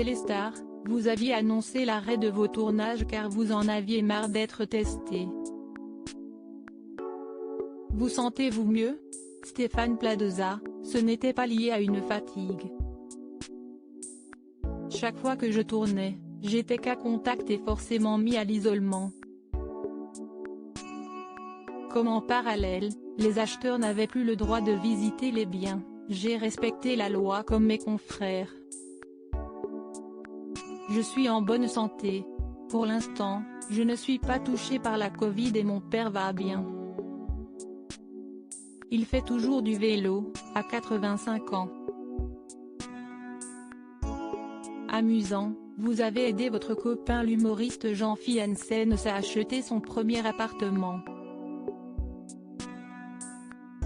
Téléstar, vous aviez annoncé l'arrêt de vos tournages car vous en aviez marre d'être testé. Vous sentez-vous mieux? Stéphane Plaza, ce n'était pas lié à une fatigue. Chaque fois que je tournais, j'étais cas contact et forcément mis à l'isolement. Comme en parallèle, les acheteurs n'avaient plus le droit de visiter les biens, j'ai respecté la loi comme mes confrères. Je suis en bonne santé. Pour l'instant, je ne suis pas touché par la Covid et mon père va bien. Il fait toujours du vélo, à 85 ans. Amusant, vous avez aidé votre copain l'humoriste Jean-Philippe Janssen à acheter son premier appartement.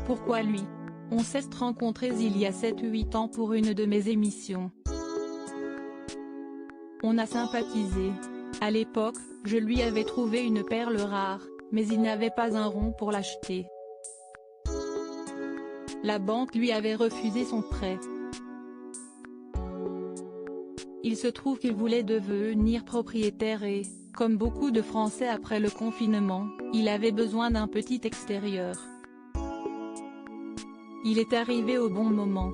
Pourquoi lui? On s'est rencontrés il y a 7-8 ans pour une de mes émissions. On a sympathisé. À l'époque, je lui avais trouvé une perle rare, mais il n'avait pas un rond pour l'acheter. La banque lui avait refusé son prêt. Il se trouve qu'il voulait devenir propriétaire et, comme beaucoup de Français après le confinement, il avait besoin d'un petit extérieur. Il est arrivé au bon moment.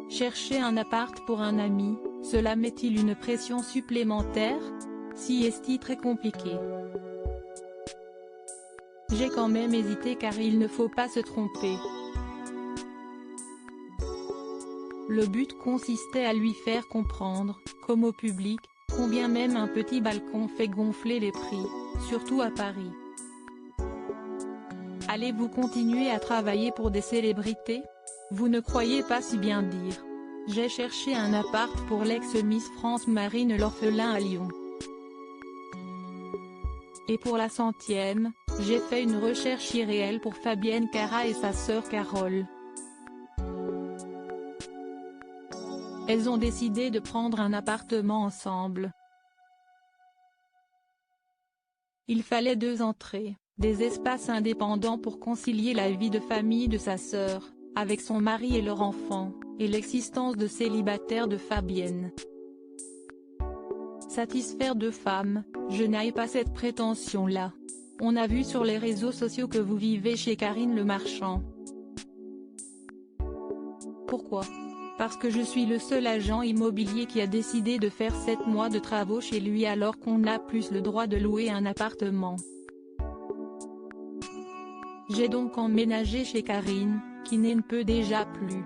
Chercher un appart pour un ami, cela met-il une pression supplémentaire? Si est-il très compliqué? J'ai quand même hésité car il ne faut pas se tromper. Le but consistait à lui faire comprendre, comme au public, combien même un petit balcon fait gonfler les prix, surtout à Paris. Allez-vous continuer à travailler pour des célébrités? Vous ne croyez pas si bien dire. J'ai cherché un appart pour l'ex-Miss France Marine L'Orphelin à Lyon. Et pour la 100e, j'ai fait une recherche irréelle pour Fabienne Cara et sa sœur Carole. Elles ont décidé de prendre un appartement ensemble. Il fallait 2 entrées, des espaces indépendants pour concilier la vie de famille de sa sœur, avec son mari et leur enfant, et l'existence de célibataire de Fabienne. Satisfaire 2 femmes, je n'ai pas cette prétention-là. On a vu sur les réseaux sociaux que vous vivez chez Karine Le Marchand. Pourquoi? Parce que je suis le seul agent immobilier qui a décidé de faire 7 mois de travaux chez lui alors qu'on n'a plus le droit de louer un appartement. J'ai donc emménagé chez Karine, qui ne peut déjà plus.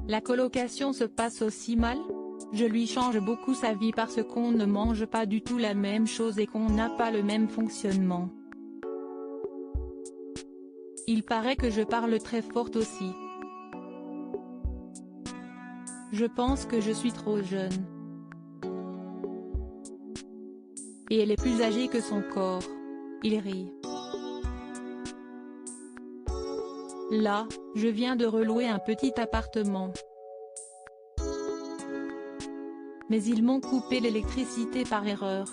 La colocation se passe aussi mal? Je lui change beaucoup sa vie parce qu'on ne mange pas du tout la même chose et qu'on n'a pas le même fonctionnement. Il paraît que je parle très fort aussi. Je pense que je suis trop jeune. Et elle est plus âgée que son corps. Il rit. Là, je viens de relouer un petit appartement. Mais ils m'ont coupé l'électricité par erreur.